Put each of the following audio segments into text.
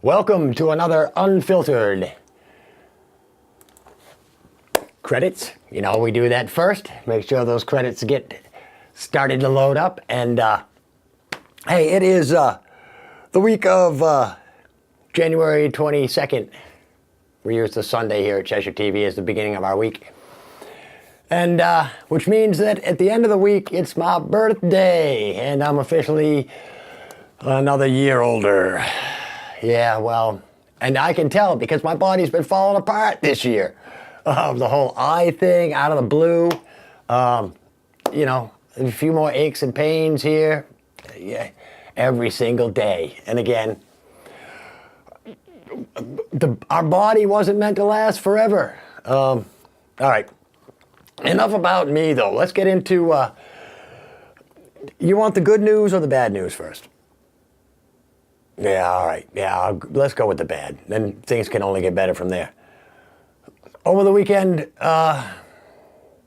Welcome to another Unfiltered. Credits, you know, we do that first. Make sure those credits get started to load up. And hey, it is the week of January 22nd. We use the Sunday here at Cheshire TV as the beginning of our week. And which means that at the end of the week, it's my birthday. And I'm officially another year older. Yeah, well, and I can tell because my body's been falling apart this year. The whole eye thing out of the blue. You know, a few more aches and pains here. Yeah, every single day. And again, our body wasn't meant to last forever. All right. Enough about me, though. Let's get into, you want the good news or the bad news first? Yeah, all right. Yeah, let's go with the bad. Then things can only get better from there. Over the weekend, the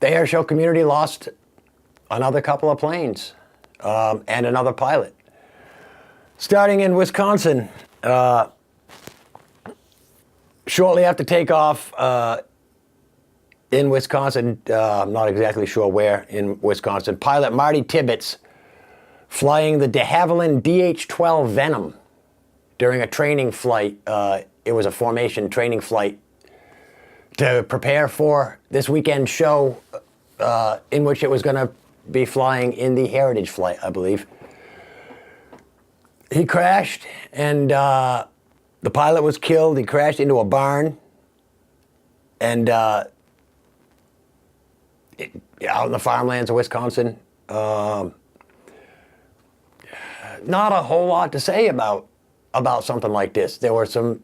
air show community lost another couple of planes and another pilot. Starting in Wisconsin, shortly after takeoff in Wisconsin, I'm not exactly sure where in Wisconsin, pilot Marty Tibbetts flying the de Havilland DH-12 Venom during a training flight. It was a formation training flight to prepare for this weekend show in which it was going to be flying in the Heritage flight, I believe. He crashed, and the pilot was killed. He crashed into a barn, and out in the farmlands of Wisconsin. Not a whole lot to say about something like this. There were some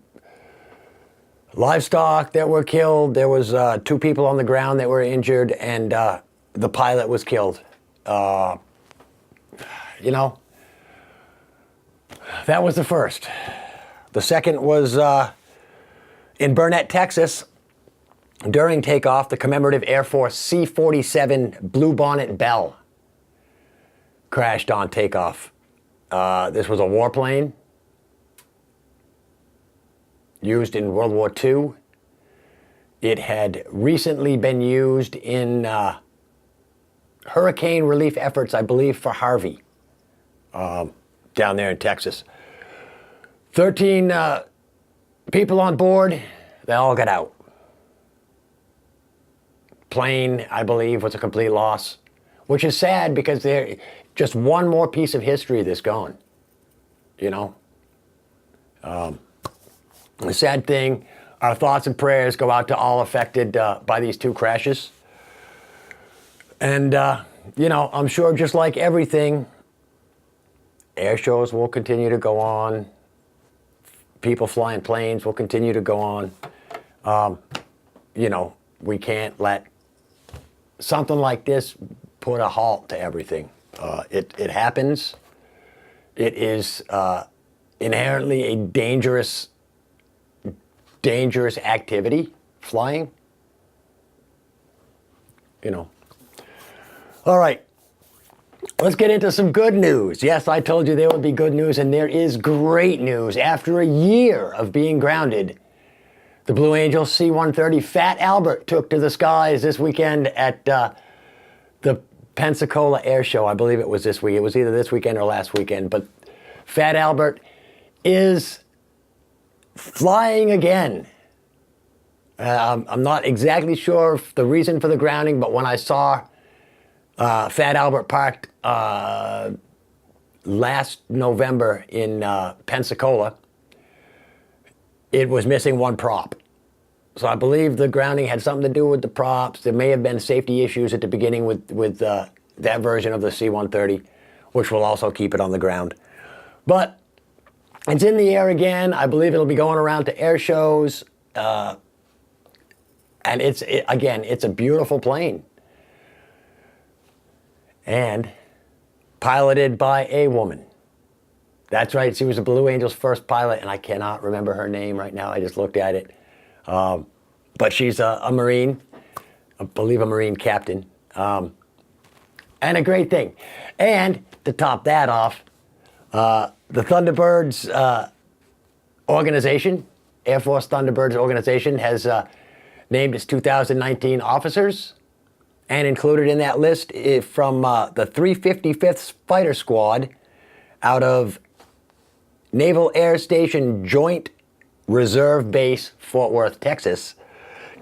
livestock that were killed. There was 2 people on the ground that were injured, and the pilot was killed. You know, that was the first. The second was in Burnett, Texas. During takeoff, the commemorative Air Force C-47 Bluebonnet Bell crashed on takeoff. This was a warplane used in World War II. It had recently been used in hurricane relief efforts, I believe, for Harvey, down there in Texas. 13 people on board, they all got out. Plane, I believe, was a complete loss, which is sad because they're just one more piece of history that's gone, you know. The sad thing, our thoughts and prayers go out to all affected by these 2 crashes. And, you know, I'm sure just like everything, air shows will continue to go on. People flying planes will continue to go on. You know, we can't let something like this put a halt to everything. It happens. It is inherently a dangerous activity, flying. You know. All right. Let's get into some good news. Yes, I told you there would be good news, and there is great news. After a year of being grounded, the Blue Angel C-130 Fat Albert took to the skies this weekend at the Pensacola Air Show. I believe it was this week. It was either this weekend or last weekend. But Fat Albert is flying again. I'm not exactly sure the reason for the grounding, but when I saw Fat Albert parked last November in Pensacola, it was missing one prop. So I believe the grounding had something to do with the props. There may have been safety issues at the beginning with that version of the C-130, which will also keep it on the ground. But it's in the air again. I believe it'll be going around to air shows. And again, it's a beautiful plane. And piloted by a woman. That's right, she was the Blue Angel's first pilot, and I cannot remember her name right now. I just looked at it. But she's a Marine, I believe a Marine captain. And a great thing. And to top that off, the Thunderbirds organization, Air Force Thunderbirds organization, has named its 2019 officers, and included in that list from the 355th Fighter Squad out of Naval Air Station Joint Reserve Base, Fort Worth, Texas,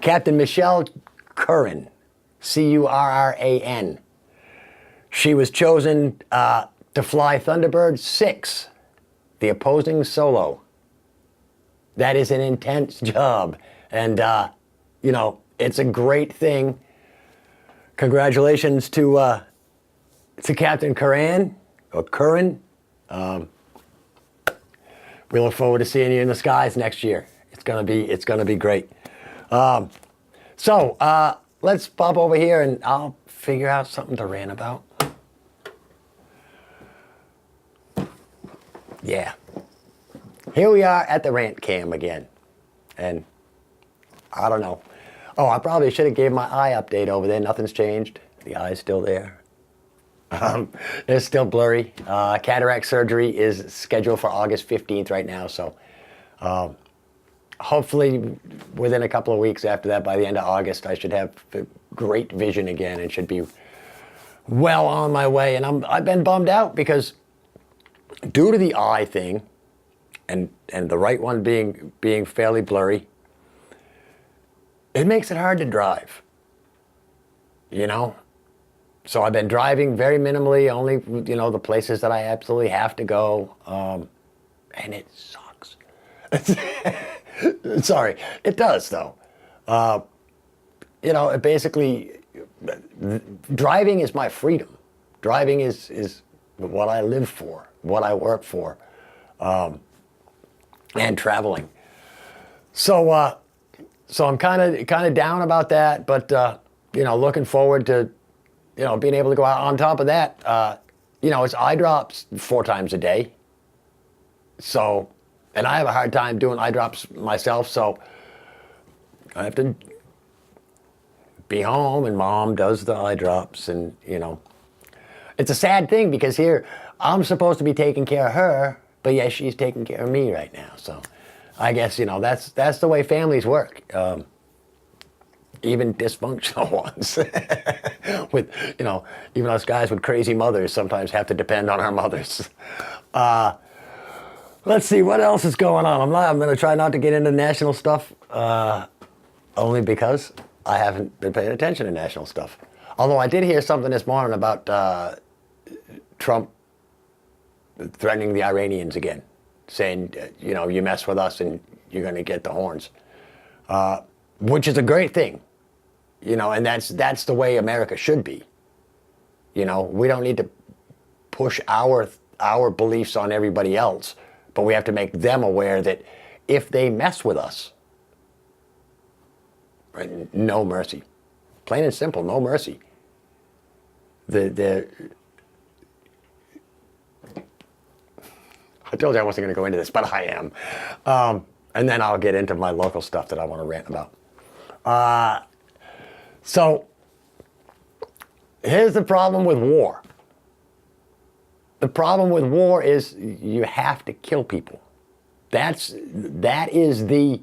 Captain Michelle Curran, Curran. She was chosen to fly Thunderbird 6, the opposing solo. That is an intense job, and you know, it's a great thing. Congratulations to Captain Curran, or Curran. We look forward to seeing you in the skies next year. It's gonna be great. So let's pop over here and I'll figure out something to rant about. Yeah. Here we are at the rant cam again. And I don't know. Oh, I probably should have gave my eye update over there. Nothing's changed. The eye's still there. It's still blurry. Cataract surgery is scheduled for August 15th right now. So hopefully within a couple of weeks after that, by the end of August, I should have great vision again and should be well on my way. And I've been bummed out because due to the eye thing and the right one being fairly blurry, it makes it hard to drive, you know? So I've been driving very minimally, only, you know, the places that I absolutely have to go, and it sucks. Sorry, it does though. You know, it basically, driving is my freedom. Driving is what I live for, what I work for, and traveling. So I'm kind of down about that, but you know, looking forward to, you know, being able to go out. On top of that, you know, it's eye drops 4 times a day. So, and I have a hard time doing eye drops myself, so I have to be home and Mom does the eye drops, and, you know, it's a sad thing because here I'm supposed to be taking care of her, but yeah, she's taking care of me right now. So I guess, you know, that's the way families work. Even dysfunctional ones. With, you know, even us guys with crazy mothers sometimes have to depend on our mothers. Let's see, what else is going on? I'm going to try not to get into national stuff, only because I haven't been paying attention to national stuff. Although I did hear something this morning about Trump threatening the Iranians again, saying, you know, you mess with us and you're going to get the horns, which is a great thing. You know, and that's the way America should be. You know, we don't need to push our beliefs on everybody else, but we have to make them aware that if they mess with us, right, no mercy. Plain and simple, no mercy. I told you I wasn't going to go into this, but I am. And then I'll get into my local stuff that I want to rant about. So, here's the problem with war. The problem with war is you have to kill people. That's the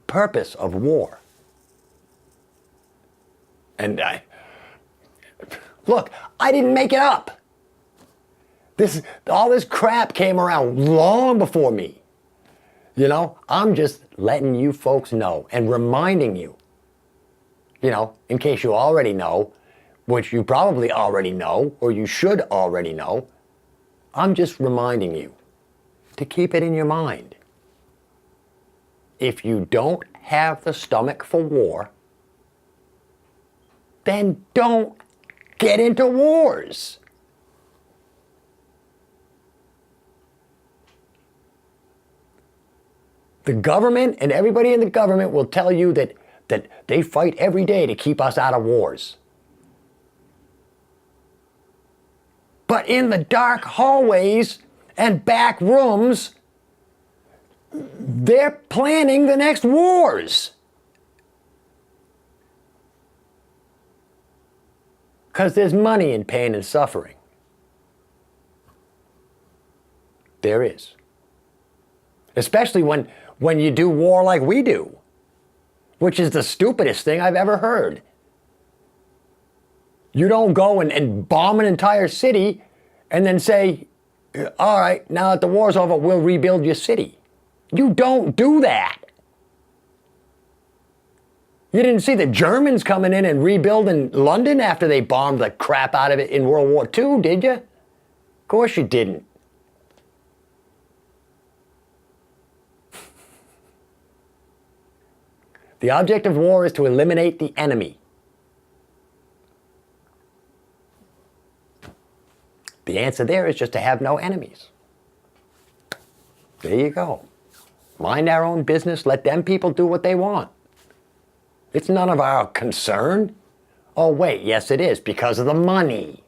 purpose of war. And look, I didn't make it up. All this crap came around long before me. You know, I'm just letting you folks know and reminding you, you know, in case you already know, which you probably already know, or you should already know, I'm just reminding you to keep it in your mind. If you don't have the stomach for war, then don't get into wars. The government and everybody in the government will tell you that they fight every day to keep us out of wars. But in the dark hallways and back rooms, they're planning the next wars. Because there's money in pain and suffering. There is. Especially when you do war like we do, which is the stupidest thing I've ever heard. You don't go and bomb an entire city and then say, all right, now that the war's over, we'll rebuild your city. You don't do that. You didn't see the Germans coming in and rebuilding London after they bombed the crap out of it in World War II, did you? Of course you didn't. The object of war is to eliminate the enemy. The answer there is just to have no enemies. There you go. Mind our own business. Let them people do what they want. It's none of our concern. Oh, wait, yes it is, because of the money.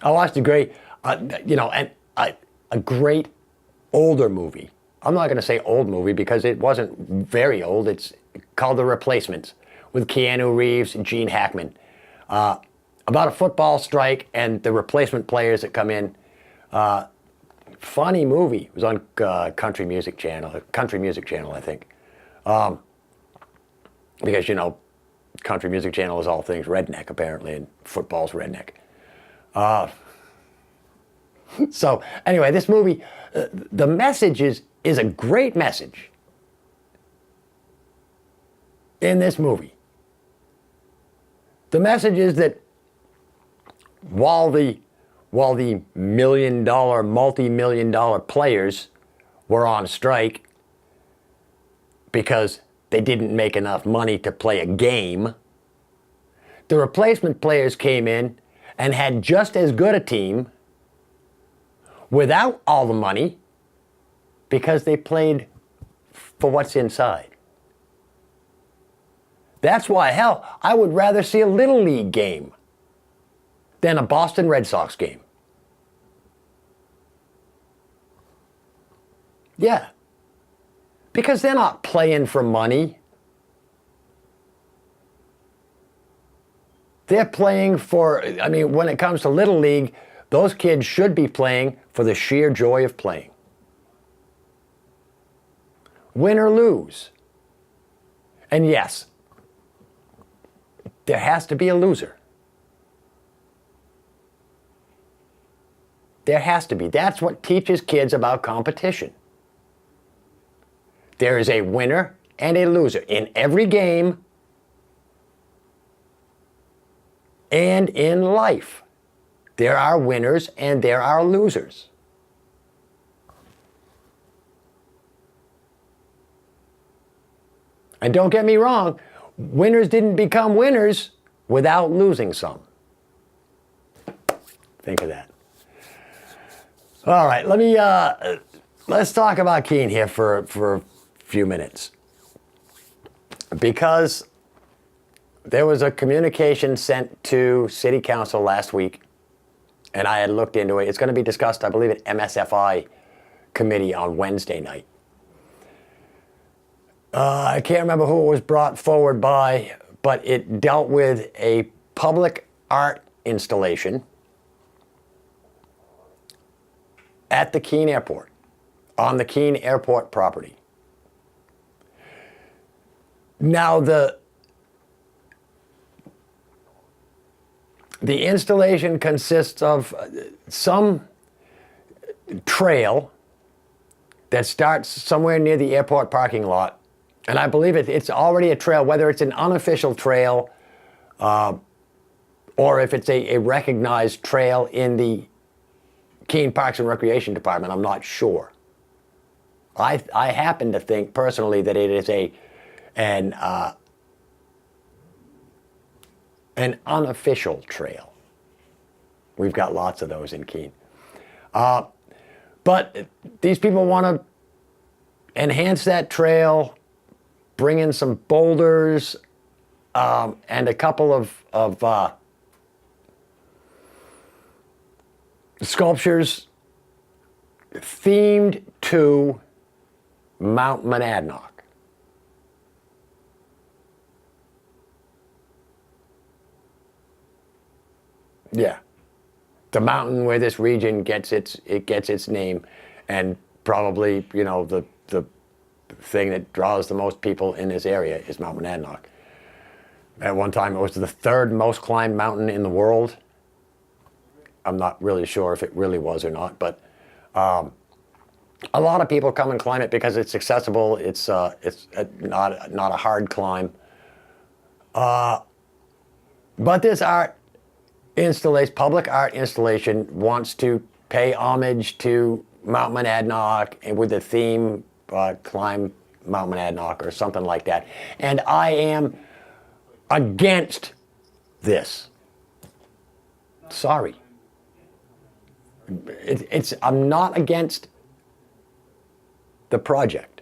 I watched a great, a great older movie. I'm not going to say old movie because it wasn't very old. It's called The Replacements with Keanu Reeves and Gene Hackman. About a football strike and the replacement players that come in. Funny movie. It was on Country Music Channel, I think. Because, Country Music Channel is all things redneck, apparently, and football's redneck. So, anyway, this movie, the message is a great message in this movie. The message is that while the multi-million-dollar players were on strike because they didn't make enough money to play a game, the replacement players came in and had just as good a team without all the money because they played for what's inside. That's why, hell, I would rather see a Little League game than a Boston Red Sox game. Yeah. Because they're not playing for money. They're playing for, when it comes to Little League, those kids should be playing for the sheer joy of playing. Win or lose. And yes, there has to be a loser. There has to be. That's what teaches kids about competition. There is a winner and a loser in every game and in life. There are winners and there are losers. And don't get me wrong, winners didn't become winners without losing some. Think of that. All right, let's talk about Keene here for a few minutes. Because there was a communication sent to City Council last week, and I had looked into it. It's going to be discussed, I believe, at MSFI committee on Wednesday night. I can't remember who it was brought forward by, but it dealt with a public art installation at the Keene Airport, on the Keene Airport property. Now, the installation consists of some trail that starts somewhere near the airport parking lot. And I believe it's already a trail, whether it's an unofficial trail or if it's a recognized trail in the Keene Parks and Recreation Department. I'm not sure. I happen to think personally that it is an unofficial trail. We've got lots of those in Keene. But these people want to enhance that trail, bring in some boulders, and a couple of sculptures themed to Mount Monadnock. Yeah. the mountain where this region gets its name, and probably, you know, the thing that draws the most people in this area is Mount Monadnock. At one time, it was the third most climbed mountain in the world. I'm not really sure if it really was or not, but a lot of people come and climb it because it's accessible. It's not a hard climb. But this public art installation wants to pay homage to Mount Monadnock and with the theme climb Mount Monadnock or something like that. And I am against this. Sorry. I'm not against the project.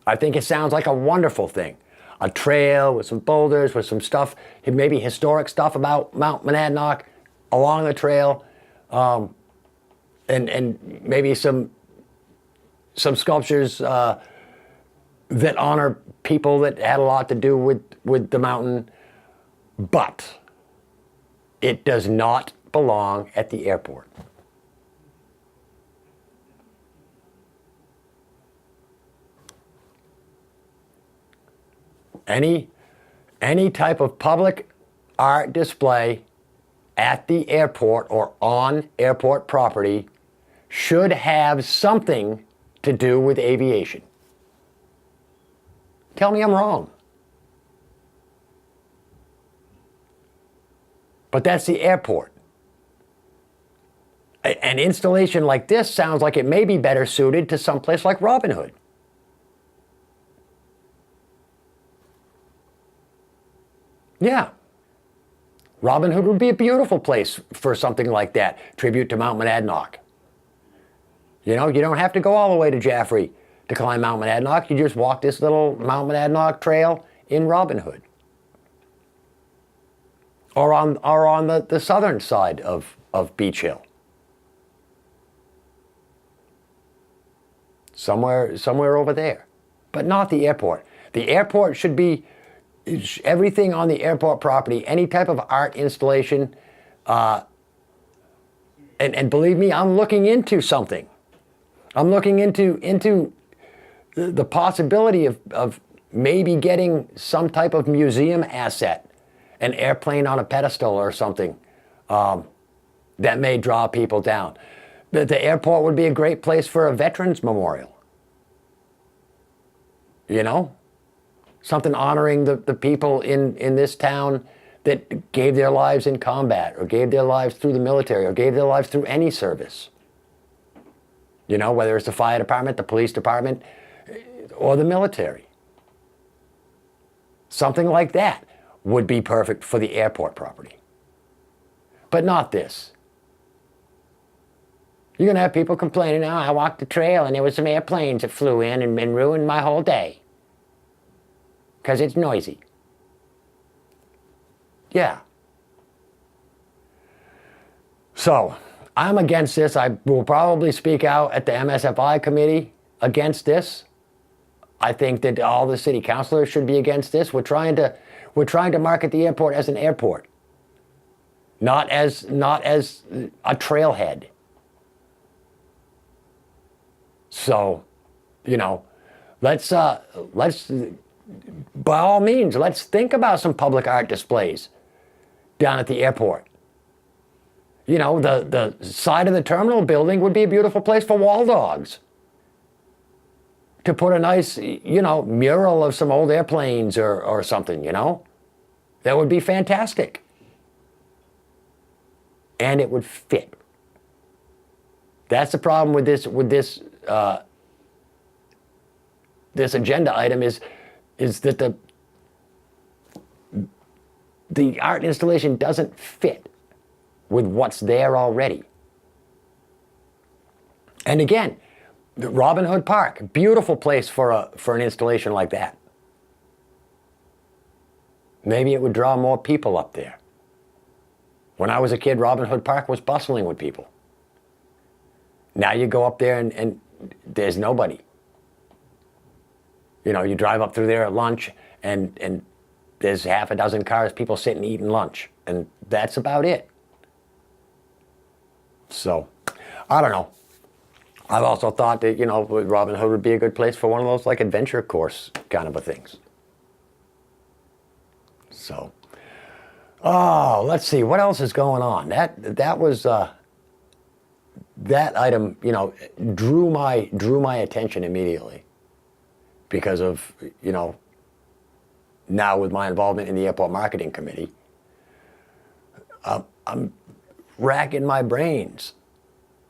I think it sounds like a wonderful thing. A trail with some boulders, with some stuff, maybe historic stuff about Mount Monadnock along the trail, and maybe some sculptures that honor people that had a lot to do with the mountain. But it does not belong at the airport. Any type of public art display at the airport or on airport property should have something to do with aviation. Tell me I'm wrong. But that's the airport. An installation like this sounds like it may be better suited to someplace like Robin Hood. Yeah. Robin Hood would be a beautiful place for something like that. Tribute to Mount Monadnock. You know, you don't have to go all the way to Jaffrey to climb Mount Monadnock. You just walk this little Mount Monadnock trail in Robin Hood. Or on the southern side of Beach Hill. Somewhere over there. But not the airport. The airport should be everything on the airport property, any type of art installation, and believe me, I'm looking into something. I'm looking into the possibility of maybe getting some type of museum asset, an airplane on a pedestal or something, that may draw people down. The airport would be a great place for a veterans memorial. You know? Something honoring the people in this town that gave their lives in combat, or gave their lives through the military, or gave their lives through any service. You know, whether it's the fire department, the police department, or the military. Something like that would be perfect for the airport property. But not this. You're going to have people complaining, oh, I walked the trail and there was some airplanes that flew in and ruined my whole day. Because it's noisy. Yeah. So, I'm against this. I will probably speak out at the MSFI committee against this. I think that all the city councilors should be against this. We're trying to market the airport as an airport, not as a trailhead. So, you know, let's by all means, let's think about some public art displays down at the airport. You know, the side of the terminal building would be a beautiful place for wall dogs. To put a nice, you know, mural of some old airplanes or something, you know? That would be fantastic. And it would fit. That's the problem with this agenda item is that the art installation doesn't fit with what's there already. And again, the Robin Hood Park, beautiful place for an installation like that. Maybe it would draw more people up there. When I was a kid, Robin Hood Park was bustling with people. Now you go up there and there's nobody. You know, you drive up through there at lunch and there's half a dozen cars, people sitting eating lunch, and that's about it. So, I don't know. I've also thought that, Robin Hood would be a good place for one of those like adventure course kind of a things. So, oh, let's see, what else is going on? That was that item, drew my attention immediately because of, now with my involvement in the airport marketing committee, I'm racking my brains.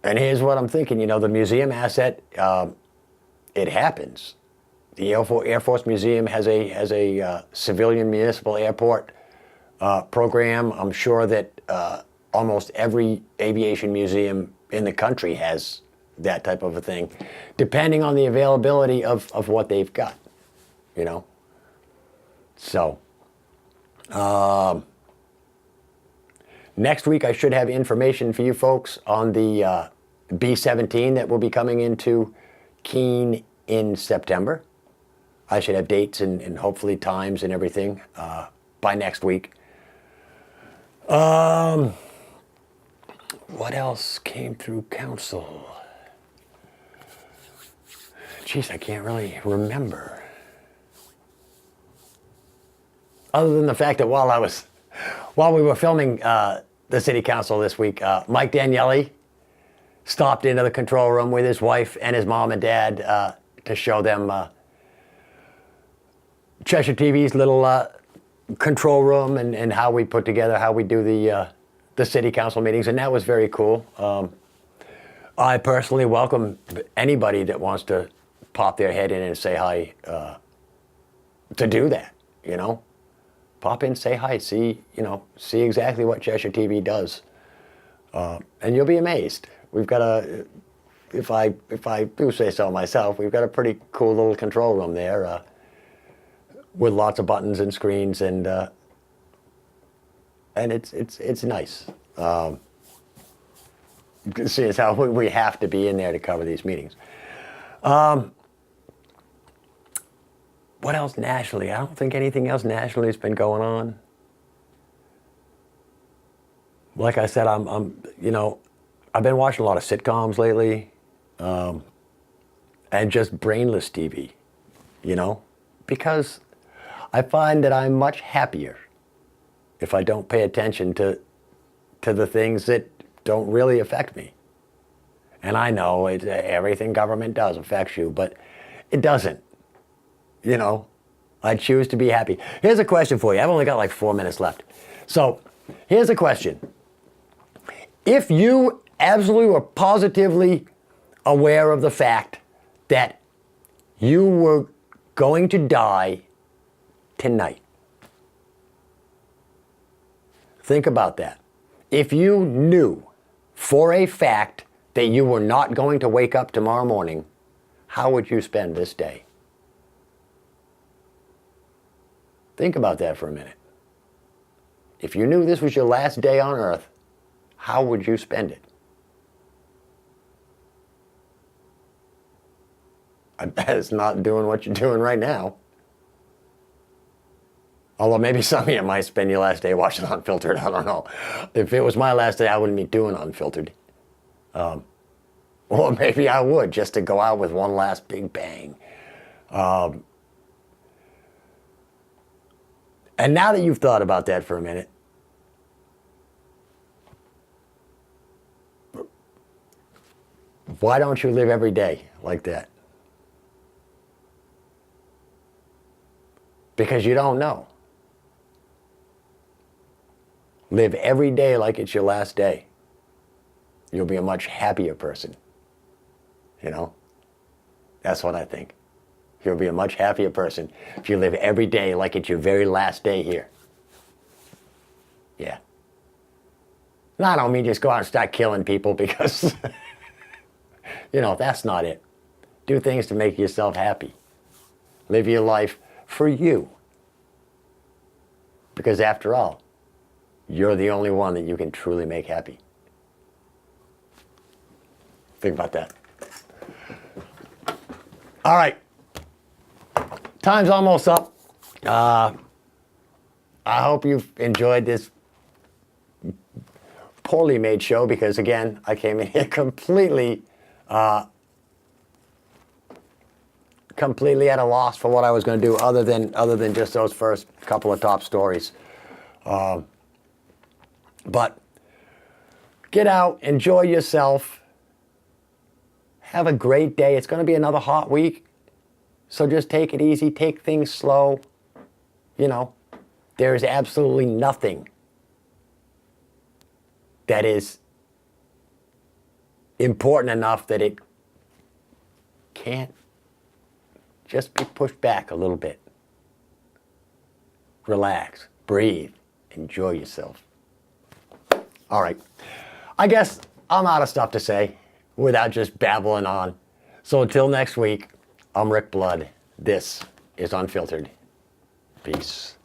And here's what I'm thinking, the museum asset, it happens. The Air Force Museum has a civilian municipal airport program. I'm sure that almost every aviation museum in the country has that type of a thing, depending on the availability of what they've got, So, next week I should have information for you folks on the B-17 that will be coming into Keene in September. I should have dates and hopefully times and everything by next week. What else came through council? Jeez, I can't really remember. Other than the fact that while we were filming the city council this week, Mike Daniele stopped into the control room with his wife and his mom and dad to show them Cheshire TV's little control room and how we put together, how we do the city council meetings, and that was very cool. I personally welcome anybody that wants to pop their head in and say hi to do that, Pop in, say hi, see exactly what Cheshire TV does. And you'll be amazed. We've got if I do say so myself, we've got a pretty cool little control room there with lots of buttons and screens, and it's nice. You can see it's how we have to be in there to cover these meetings. What else nationally? I don't think anything else nationally has been going on. Like I said, I've been watching a lot of sitcoms lately, and just brainless TV, because I find that I'm much happier if I don't pay attention to the things that don't really affect me. And I know everything government does affects you, but it doesn't. I choose to be happy. Here's a question for you. I've only got like 4 minutes left. So here's a question. If you absolutely were positively aware of the fact that you were going to die tonight, think about that. If you knew for a fact that you were not going to wake up tomorrow morning, how would you spend this day? Think about that for a minute. If you knew this was your last day on earth, how would you spend it? I bet it's not doing what you're doing right now. Although maybe some of you might spend your last day watching Unfiltered. I don't know. If it was my last day, I wouldn't be doing Unfiltered. Or maybe I would, just to go out with one last big bang. And now that you've thought about that for a minute, why don't you live every day like that? Because you don't know. Live every day like it's your last day. You'll be a much happier person. That's what I think. You'll be a much happier person if you live every day like it's your very last day here. Yeah. No, I don't mean just go out and start killing people because, that's not it. Do things to make yourself happy. Live your life for you. Because after all, you're the only one that you can truly make happy. Think about that. All right. Time's almost up. I hope you've enjoyed this poorly made show because, again, I came in here completely at a loss for what I was going to do other than just those first couple of top stories. But get out, enjoy yourself, have a great day. It's going to be another hot week, so just take it easy, take things slow. You know, there is absolutely nothing that is important enough that it can't just be pushed back a little bit. Relax, breathe, enjoy yourself. All right, I guess I'm out of stuff to say without just babbling on. So until next week, I'm Rick Blood. This is Unfiltered. Peace.